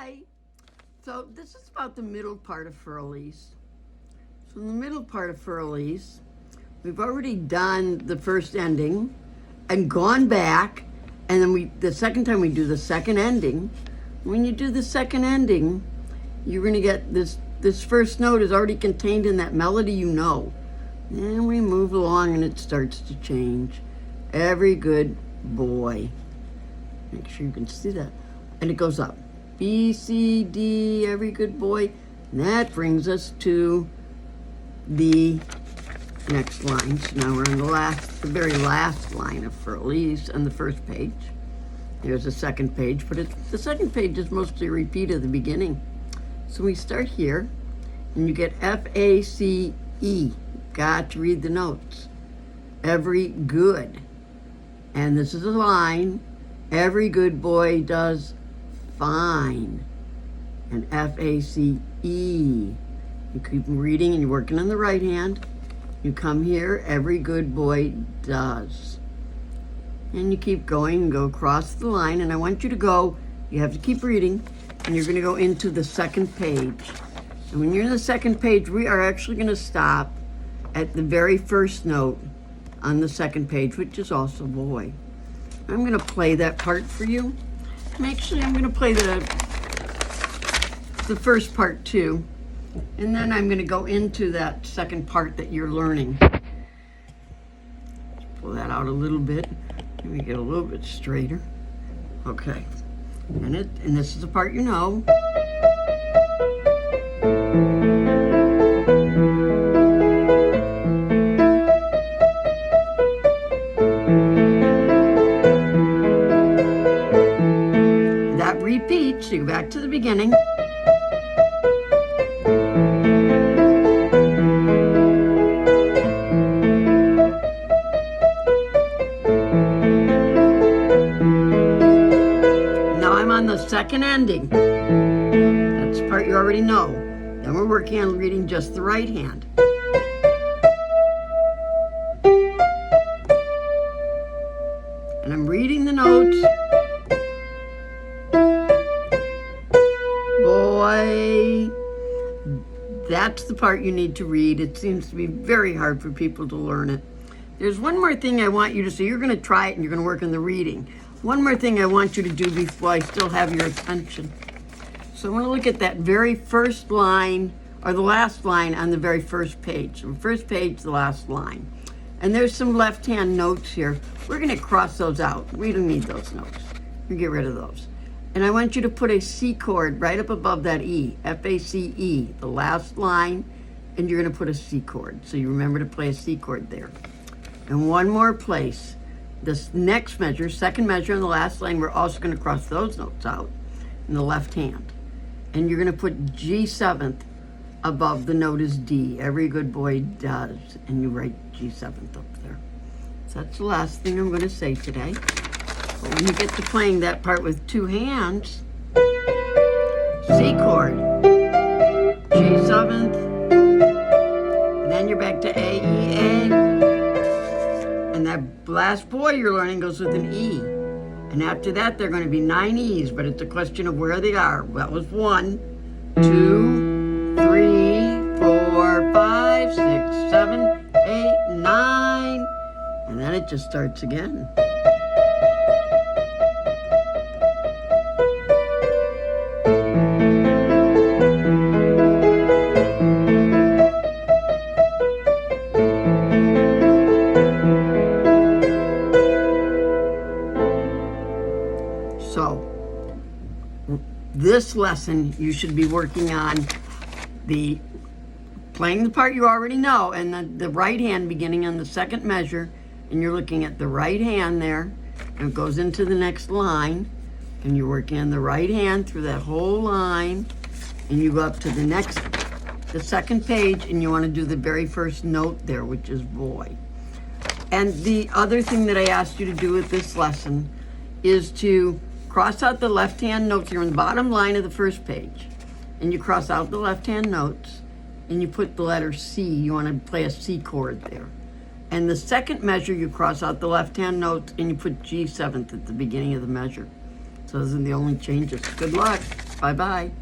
Hi. So this is about the middle part of for Elise. So in the middle part of for Elise, we've already done the first ending and gone back, and then the second time we do the second ending. When you do the second ending, you're going to get this first note is already contained in that melody you know. And we move along and it starts to change. Every good boy. Make sure you can see that. And it goes up. B, C, D, every good boy. And that brings us to the next line. So now we're on the very last line of for Elise on the first page. There's a second page, but the second page is mostly a repeat of the beginning. So we start here, and you get F-A-C-E. Got to read the notes. Every good. And this is a line. Every good boy does fine. And F-A-C-E. You keep reading and you're working on the right hand. You come here, every good boy does. And you keep going and go across the line. And I want you to go, you have to keep reading, and you're going to go into the second page. And when you're in the second page, we are actually going to stop at the very first note on the second page, which is also boy. I'm going to play that part for you. Actually, I'm going to play the first part too. And then I'm going to go into that second part that you're learning. Pull that out a little bit. Let me get a little bit straighter. Okay. And this is the part you know. That repeats, so you go back to the beginning. Second ending. That's the part you already know. Then we're working on reading just the right hand. And I'm reading the notes. Boy. That's the part you need to read. It seems to be very hard for people to learn it. There's one more thing I want you to see. You're going to try it and you're going to work on the reading. One more thing I want you to do before I still have your attention. So I want to look at that very first line, or the last line on the very first page. So first page, the last line. And there's some left-hand notes here. We're going to cross those out. We don't need those notes. We get rid of those. And I want you to put a C chord right up above that E, F-A-C-E, the last line, and you're going to put a C chord. So you remember to play a C chord there. And one more place. This next measure, second measure on the last line, we're also going to cross those notes out in the left hand. And you're going to put G7th above the note is D. Every good boy does. And you write G7th up there. So that's the last thing I'm going to say today. But when you get to playing that part with two hands, C chord, G7th, and then you're back to A, E, A. And that last boy you're learning goes with an E. And after that, there are going to be 9 E's, but it's a question of where they are. That was 1, 2, 3, 4, 5, 6, 7, 8, 9. And then it just starts again. So, this lesson, you should be working on playing the part you already know, and the right hand beginning on the second measure, and you're looking at the right hand there, and it goes into the next line, and you're working on the right hand through that whole line, and you go up to the second page, and you want to do the very first note there, which is boy. And the other thing that I asked you to do with this lesson is to cross out the left-hand notes. You're on the bottom line of the first page. And you cross out the left-hand notes, and you put the letter C. You want to play a C chord there. And the second measure, you cross out the left-hand notes, and you put G7th at the beginning of the measure. So those are the only changes. Good luck. Bye-bye.